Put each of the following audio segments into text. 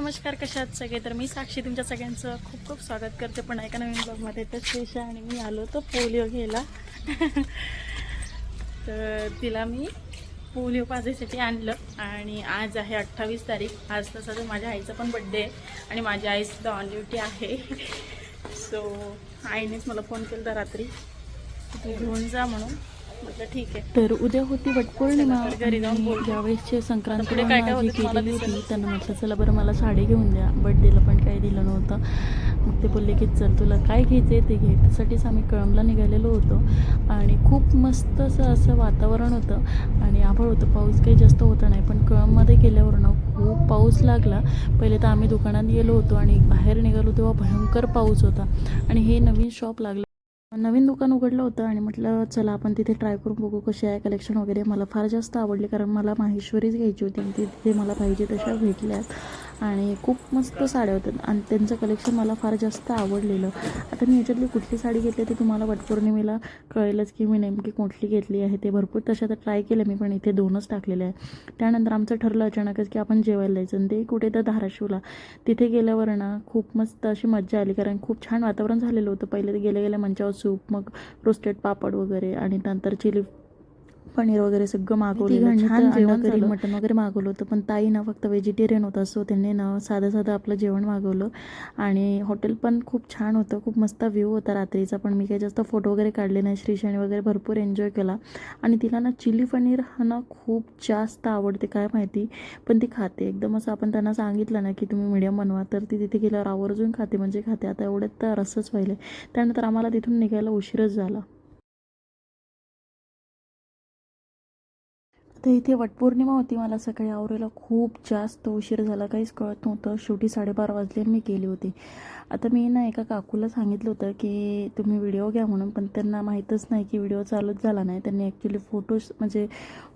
नमस्कार, कशा आहात सगळे. तर मी साक्षी तुमच्या सगळ्यांचं खूप खूप स्वागत करते पण एका नवीन ब्लॉगमध्ये. तर श्रेषा आणि मी आलो होतो पोलिओ घ्यायला. तर तिला मी पोलिओ पाजायसाठी आणलं आणि आज आहे 28 तारीख. आज तसं तर माझ्या आईचा पण बड्डे आहे आणि माझी आईसुद्धा ऑन ड्युटी आहे. सो आईनेच मला फोन केला रात्री तू घेऊन जा म्हणून. म्हटलं ठीक आहे. तर उद्या होती वटपौर्णिमा. घरी जाऊन बोल. ज्यावेळेसचे संक्रांत काय काय माझी होतं केलेली होती. त्यांना म्हटलं चला बरं मला साडी घेऊन द्या, बड्डेला पण काही दिलं नव्हतं. मग ते बोलले की चल तुला काय घ्यायचं आहे ते घे. त्यासाठीच आम्ही कळमला निघालेलो होतो आणि खूप मस्त असं वातावरण होतं आणि आभाळ होतं. पाऊस काही जास्त होता नाही, पण कळममध्ये गेल्यावर ना खूप पाऊस लागला. पहिले तर आम्ही दुकानात गेलो होतो आणि बाहेर निघालो तेव्हा भयंकर पाऊस होता आणि हे नवीन शॉप लागलं, नवीन दुकान उघडलं होतं आणि म्हटलं चला आपण तिथे ट्राय करून बघू कशी आहे कलेक्शन वगैरे. मला फार जास्त आवडली कारण मला माहेश्वरीच घ्यायची होती. तिथे मला पाहिजे तशा भेटल्यात आणि खूप मस्त साड्या होत्या आणि त्यांचं कलेक्शन मला फार जास्त आवडलेलं. आता मी याच्यातली कुठली साडी घेतली ते तुम्हाला वटपौर्णिमेला कळेलच की मी नेमकी कुठली घेतली आहे ते. भरपूर तशा तर ट्राय केलं मी, पण इथे 2च टाकलेले आहे. त्यानंतर आमचं ठरलं अचानकच की आपण जेवायला जायचं आणि ते कुठे तर धाराशिवला. तिथे गेल्यावर ना खूप मस्त अशी मज्जा आली कारण खूप छान वातावरण झालेलं होतं. पहिले ते गेल्या मंचावर सूप, मग रोस्टेड पापड वगैरे आणि नंतर चिली पनीर वगैरे सगळं मागवलेलं. छान जेवण करी मटण वगैरे मागवलं होतं. पण ताई ना फक्त व्हेजिटेरियन होतं, सो त्यांनी ना साधं आपलं जेवण मागवलं आणि हॉटेल पण खूप छान होतं. खूप मस्त व्ह्यू होता रात्रीचा. पण मी काही जास्त फोटो वगैरे काढले नाही. श्रीशाने वगैरे भरपूर एन्जॉय केला आणि तिला ना चिली पनीर हा ना खूप जास्त आवडते काय माहिती, पण ती खाते एकदम. असं आपण त्यांना सांगितलं ना की तुम्ही मीडियम बनवा तर ती तिथे गेल्यावर आवर्जून खाते, म्हणजे खाते. आता एवढ्यात तर रसच व्हायला. त्यानंतर आम्हाला तिथून निघायला उशीरच झाला. तर इथे वटपौर्णिमा होती. मला सकाळी आवरायला खूप जास्त उशीर झाला, काहीच कळत नव्हतं. शेवटी 12:30 वाजले मी गेली होती. आता मी ना एका काकूला सांगितलं होतं की तुम्ही व्हिडिओ घ्या म्हणून, पण त्यांना माहीतच नाही की व्हिडिओ चालूच झाला नाही. त्यांनी ॲक्च्युली फोटोज म्हणजे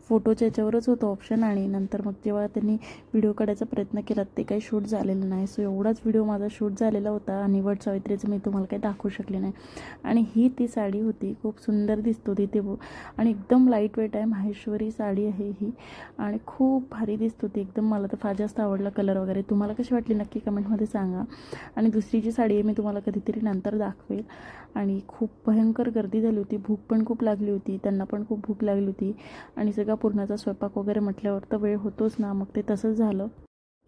फोटोच्या याच्यावरच होतं ऑप्शन आणि नंतर मग जेव्हा त्यांनी व्हिडिओ काढायचा प्रयत्न केला ते काही शूट झालेलं नाही. सो एवढाच व्हिडिओ माझा शूट झालेला होता आणि वट सावित्रीचं मी तुम्हाला काही दाखवू शकले नाही. आणि ही ती साडी होती, खूप सुंदर दिसत होती ते आणि एकदम लाईट वेट आहे. माहेश्वरी साडी आहे ही आणि खूप भारी दिसत होती एकदम. मला तर फार जास्त आवडला कलर वगैरे. तुम्हाला कशी वाटली नक्की कमेंटमध्ये सांगा. आणि दुसरी जी साडी आहे मी तुम्हाला कधीतरी नंतर दाखवेल. आणि खूप भयंकर गर्दी झाली होती, भूक पण खूप लागली होती, त्यांना पण खूप भूक लागली होती आणि सगळा पूर्णाचा स्वयंपाक वगैरे म्हटल्यावर तर वेळ होतोच ना, मग ते तसंच झालं.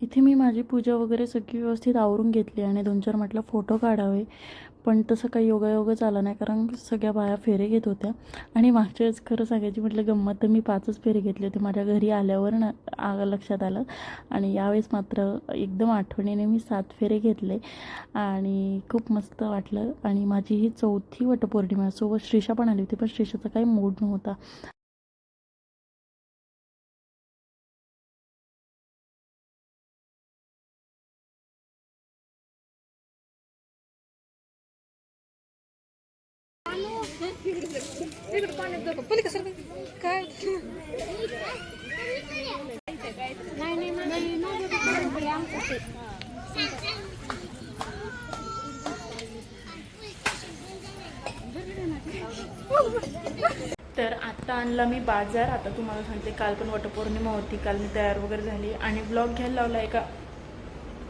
इथे मी माझी पूजा वगैरे सगळी व्यवस्थित आवरून घेतली आणि 2-4 म्हटलं फोटो काढावे, पण तसं काही योगायोगच आला नाही कारण सगळ्या बाया फेरे घेत होत्या. आणि मागच्या वेळेस खरं सांगायची म्हटलं गंमत, तर मी 5च फेरे घेतले होते माझ्या घरी आल्यावर ना लक्षात आलं. आणि यावेळेस मात्र एकदम आठवणीने मी 7 फेरे घेतले आणि खूप मस्त वाटलं. आणि माझी ही 4थी वटपौर्णिमा. सोबत श्रीषा पण आली होती, पण श्रीषाचा काही मूड नव्हता. तर आता आणला मी बाजार. आता तुम्हाला सांगते, काल पण वटपौर्णिमा होती, काल मी तयार वगैरे झाली आणि ब्लॉग घ्यायला लावला आहे का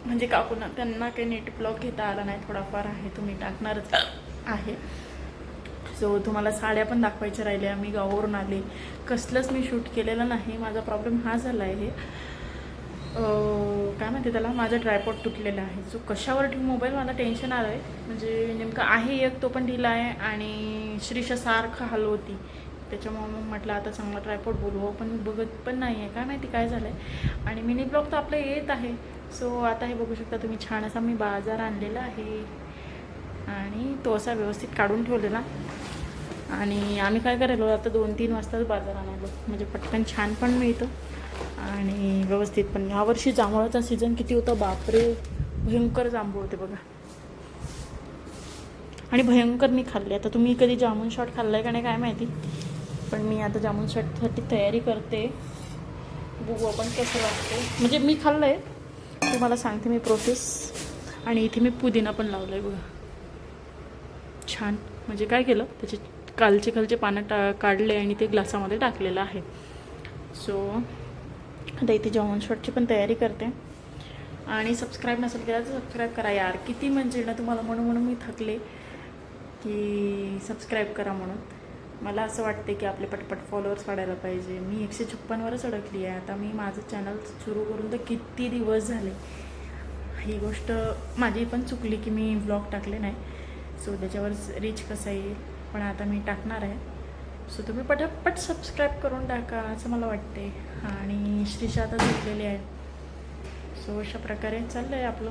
म्हणजे काकूना. त्यांना काही नीट ब्लॉग घेता आला नाही, थोडाफार आहे तो मी टाकणारच आहे. सो तुम्हाला साड्या पण दाखवायच्या राहिल्या. मी गावावरून आले, कसलंच मी शूट केलेलं नाही. माझा प्रॉब्लेम हा झाला आहे, काय म्हणते त्याला, माझा ट्रायपॉड तुटलेला आहे. सो कशावर ठेवू मोबाईल मला टेन्शन आलं आहे. म्हणजे नेमकं आहे एक, तो पण ढिला आहे आणि श्रीषा सारखं हलवती. त्याच्यामुळे मग म्हटलं आता चांगला ट्रायपॉड बोलवू, पण बघत पण नाही आहे, काय माहिती काय झालं आहे. आणि मिनी ब्लॉग तर आपलं येत आहे. सो आता हे बघू शकता तुम्ही, छान असा मी बाजार आणलेला आहे आणि तो असा व्यवस्थित काढून ठेवलेला. आणि आम्ही काय करायलो आता 2-3 वाजताच बाजार आणायलो, म्हणजे पटकन छान पण मिळतं आणि व्यवस्थित पण. ह्यावर्षी जांभळाचा सीझन किती होता बापरे, भयंकर जांभूळ होते बघा. आणि भयंकर मी खाल्ले. आता तुम्ही कधी जामून शॉट खाल्ला आहे का नाही काय माहिती, पण मी आता जामून शॉटसाठी तयारी करते. बघू आपण कसं लागते. म्हणजे मी खाल्लं आहे, तुम्हाला सांगते मी प्रोसेस. आणि इथे मी पुदिना पण लावलं आहे बघा, छान. म्हणजे काय केलं, त्याचे खालचे पानं काढले आणि ते ग्लासामध्ये टाकलेलं आहे. सो आता इथे जामून शॉटची पण तयारी करते. आणि सबस्क्राईब नसेल केला तर सबस्क्राईब करा यार. किती म्हणजे ना तुम्हाला म्हणून मी थकले की सबस्क्राईब करा म्हणून. मला असं वाटते की आपले पटपट फॉलोअर्स वाढायला पाहिजे. मी 156वरच अडकली आहे आता. मी माझं चॅनल सुरू करून तर किती दिवस झाले. ही गोष्ट माझी पण चुकली की मी व्लॉग टाकले नाही. सो त्याच्यावर रीच कसं येईल, पण आता मी टाकणार आहे. सो तुम्ही पटापट सबस्क्राईब करून टाका असं मला वाटते. आणि श्रीषा आता झोपलेली आहे. सो अशा प्रकारे चाललं आहे आपलं.